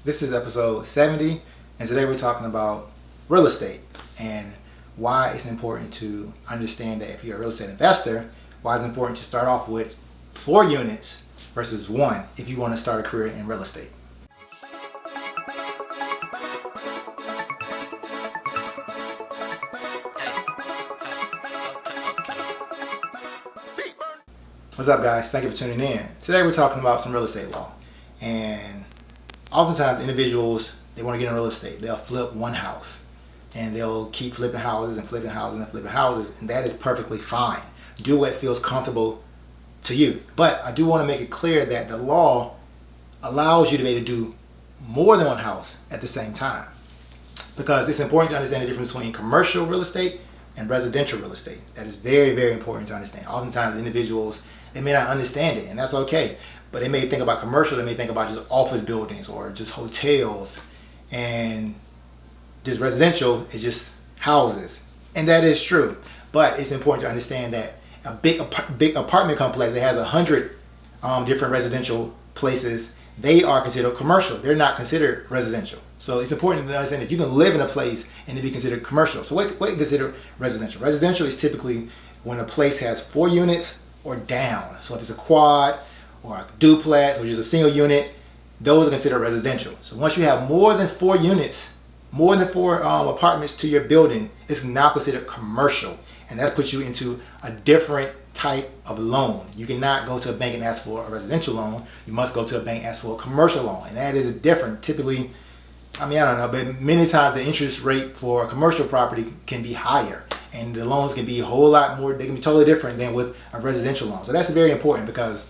This is episode 70, and today we're talking about real estate and why it's important to understand that if you're a real estate investor, why it's important to start off with 4 units versus 1 if you want to start a career in real estate. What's up, guys? Thank you for tuning in. Today we're talking about some real estate law. And oftentimes individuals, they want to get in real estate. They'll flip one house and they'll keep flipping houses and flipping houses and flipping houses, and that is perfectly fine. Do what feels comfortable to you. But I do want to make it clear that the law allows you to be able to do more than one house at the same time, because it's important to understand the difference between commercial real estate and residential real estate. That is very, very important to understand. Oftentimes individuals, they may not understand it, and that's okay. But they may think about commercial, they may think about just office buildings or just hotels, and just residential is just houses. And that is true. But it's important to understand that a big apartment complex that has 100 different residential places, they are considered commercial. They're not considered residential. So it's important to understand that you can live in a place and it be considered commercial. So what is considered residential? Residential is typically when a place has 4 units or down. So if it's a quad or a duplex or just a single unit, those are considered residential. So once you have more than 4 units, more than 4 apartments to your building, it's now considered commercial. And that puts you into a different type of loan. You cannot go to a bank and ask for a residential loan. You must go to a bank and ask for a commercial loan. And that is different. Typically, I don't know, but many times the interest rate for a commercial property can be higher. And the loans can be a whole lot more, they can be totally different than with a residential loan. So that's very important, because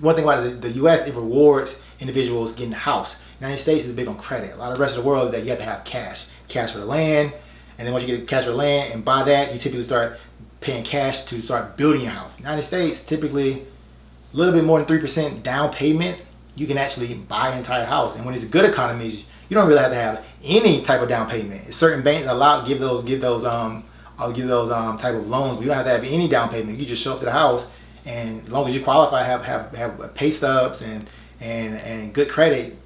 one thing about the US, it rewards individuals getting a house. The United States is big on credit. A lot of the rest of the world is that you have to have cash for the land. And then once you get cash for the land and buy that, you typically start paying cash to start building your house. United States, typically a little bit more than 3% down payment, you can actually buy an entire house. And when it's good economies, you don't really have to have any type of down payment. Certain banks give those type of loans, but you don't have to have any down payment. You just show up to the house, and as long as you qualify, have pay stubs and good credit,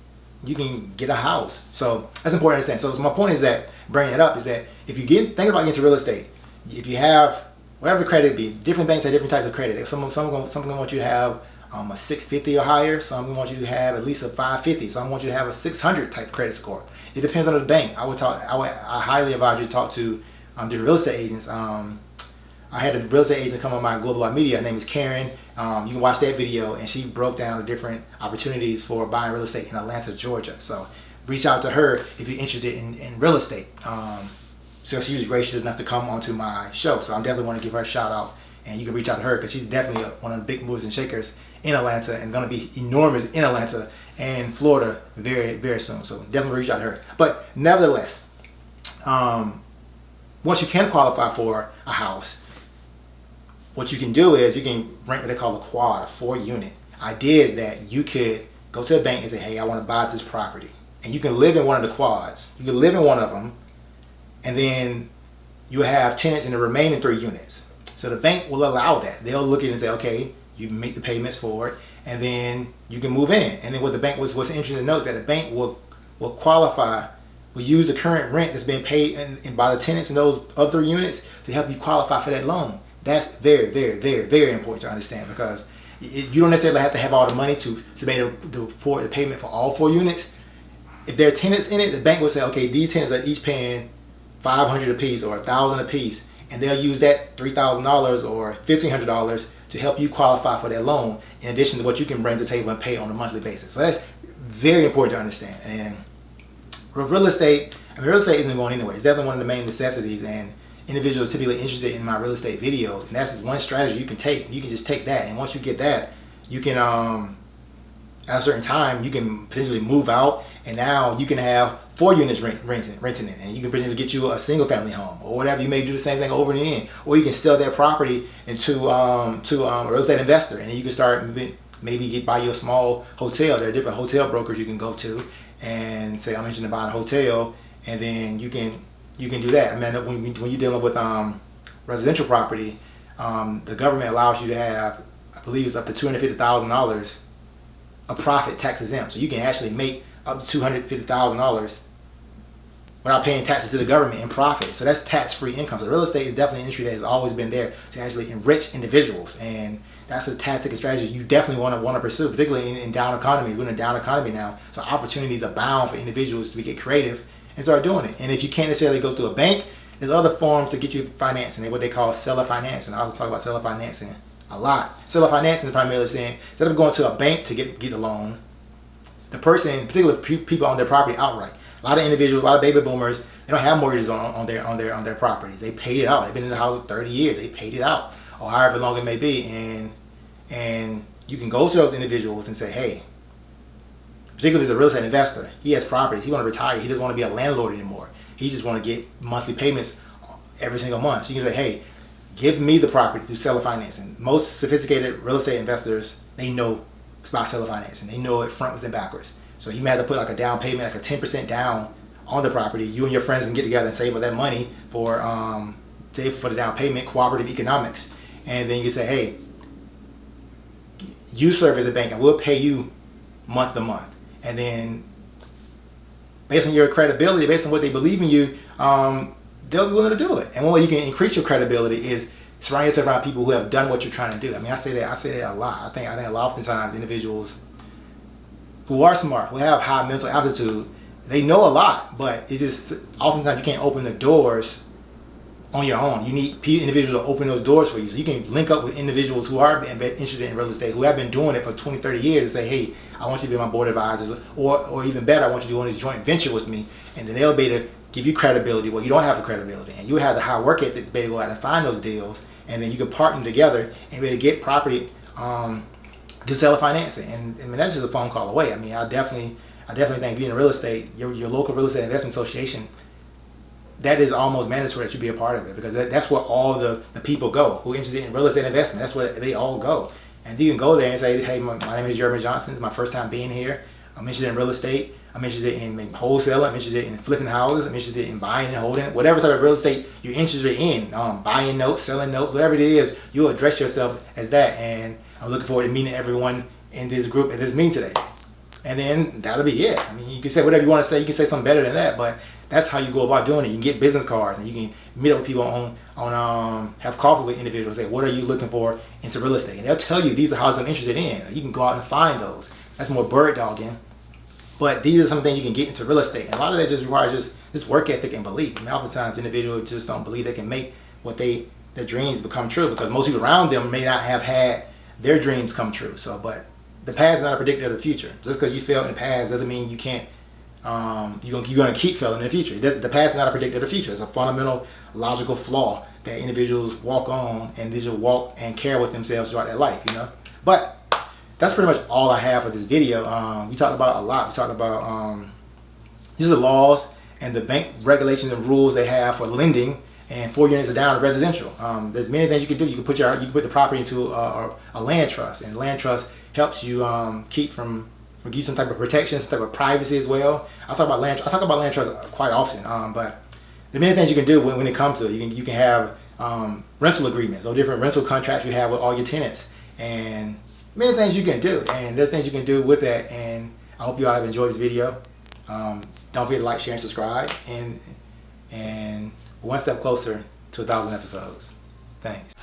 you can get a house. So that's important to understand. So my point is that, bringing it up, is that if you think about getting into real estate, if you have whatever the credit be, different banks have different types of credit. Some going want you to have a 650 or higher. Some want you to have at least a 550. Some want you to have a 600 type credit score. It depends on the bank. I highly advise you to talk to different real estate agents. I had a real estate agent come on my Global Law Media. Her name is Karen. You can watch that video, and she broke down the different opportunities for buying real estate in Atlanta, Georgia. So reach out to her if you're interested in real estate. So she was gracious enough to come onto my show. So I definitely want to give her a shout out, and you can reach out to her because she's definitely one of the big movers and shakers in Atlanta, and going to be enormous in Atlanta and Florida very, very soon. So definitely reach out to her. But nevertheless, once you can qualify for a house, what you can do is you can rent what they call a quad, a 4 unit. Idea is that you could go to a bank and say, hey, I want to buy this property. And you can live in one of the quads. You can live in one of them, and then you have tenants in the remaining 3 units. So the bank will allow that. They'll look at it and say, okay, you make the payments for it, and then you can move in. And then what the bank what's interesting to note is that the bank will use the current rent that's being paid and by the tenants in those other units to help you qualify for that loan. That's very, very, very, very important to understand, because you don't necessarily have to have all the money to be able to report the payment for all 4 units. If there are tenants in it, the bank will say, okay, these tenants are each paying $500 a piece or $1,000 a piece, and they'll use that $3,000 or $1,500 to help you qualify for that loan, in addition to what you can bring to the table and pay on a monthly basis. So that's very important to understand. And real estate isn't going anywhere. It's definitely one of the main necessities, and individuals typically interested in my real estate videos, and that's one strategy you can take. You can just take that, and once you get that, you can at a certain time you can potentially move out, and now you can have 4 units renting it, and you can potentially get you a single family home or whatever. You may do the same thing over and in, or you can sell that property to a real estate investor, and then you can start maybe buy you a small hotel. There are different hotel brokers you can go to and say, I'm interested in buying a hotel, and then you can do that. I mean, when you're dealing with residential property, the government allows you to have, I believe it's up to $250,000 a profit tax exempt. So you can actually make up to $250,000 without paying taxes to the government in profit. So that's tax-free income. So real estate is definitely an industry that has always been there to actually enrich individuals, and that's a tactic and strategy you definitely want to pursue, particularly in down economies. We're in a down economy now, so opportunities abound for individuals to get creative and start doing it. And if you can't necessarily go to a bank, there's other forms to get you financing. What they call seller financing. I also talk about seller financing a lot. Seller financing is primarily saying, instead of going to a bank to get a loan, the person, particularly people own their property outright. A lot of individuals, a lot of baby boomers, they don't have mortgages on their properties. They paid it out. They've been in the house for 30 years. They paid it out, or however long it may be. And you can go to those individuals and say, hey, particularly if he's a real estate investor, he has properties. He want to retire. He doesn't want to be a landlord anymore. He just want to get monthly payments every single month. So you can say, hey, give me the property through seller financing. Most sophisticated real estate investors, they know about seller financing. They know it frontwards and backwards. So you may have to put like a down payment, like a 10% down on the property. You and your friends can get together and save up that money for the down payment, cooperative economics. And then you can say, hey, you serve as a bank and we'll pay you month to month. And then based on your credibility, based on what they believe in you, they'll be willing to do it. And one way you can increase your credibility is surround yourself around people who have done what you're trying to do. I mean, I say that a lot. I think a lot oftentimes individuals who are smart, who have high mental altitude, they know a lot, but it's just oftentimes you can't open the doors on your own. You need individuals to open those doors for you. So you can link up with individuals who are interested in real estate, who have been doing it for 20, 30 years, and say, hey, I want you to be my board advisors, or even better, I want you to go on this joint venture with me, and then they'll be able to give you credibility. Well, you don't have the credibility, and you have the high work ethic to be able to go out and find those deals, and then you can partner together and be able to get property to seller financing. And I mean, that's just a phone call away. I mean, I definitely think being in real estate, your local real estate investment association, that is almost mandatory that you be a part of it, because that's where all the people go who are interested in real estate investment. That's where they all go. And you can go there and say, hey, my name is Jeremy Johnson. It's my first time being here. I'm interested in real estate. I'm interested in wholesaling. I'm interested in flipping houses. I'm interested in buying and holding. Whatever type of real estate you're interested in, buying notes, selling notes, whatever it is, you'll address yourself as that. And I'm looking forward to meeting everyone in this group at this meeting today. And then that'll be it. I mean, you can say whatever you want to say. You can say something better than that, but that's how you go about doing it. You can get business cards, and you can meet up with people have coffee with individuals. Say, what are you looking for into real estate? And they'll tell you these are houses I'm interested in. You can go out and find those. That's more bird dogging. But these are some things you can get into real estate. And a lot of that just requires just work ethic and belief. I mean, oftentimes individuals just don't believe they can make their dreams become true, because most people around them may not have had their dreams come true. So, but the past is not a predictor of the future. Just because you failed in the past doesn't mean you can't. You're going to keep failing in the future. The past is not a predictor of the future. It's a fundamental logical flaw that individuals walk on, and individuals walk and carry with themselves throughout their life, you know. But that's pretty much all I have for this video. We talked about a lot. We talked about these are laws and the bank regulations and rules they have for lending and 4 units or down residential. There's many things you can do. You can put the property into a land trust, and land trust helps you keep from give you some type of protection, some type of privacy as well. I talk about land trust quite often, but there are many things you can do when it comes to it. You can have rental agreements or different rental contracts you have with all your tenants, and many things you can do. And there's things you can do with that. And I hope you all have enjoyed this video. Don't forget to like, share, and subscribe. And one step closer to 1,000 episodes. Thanks.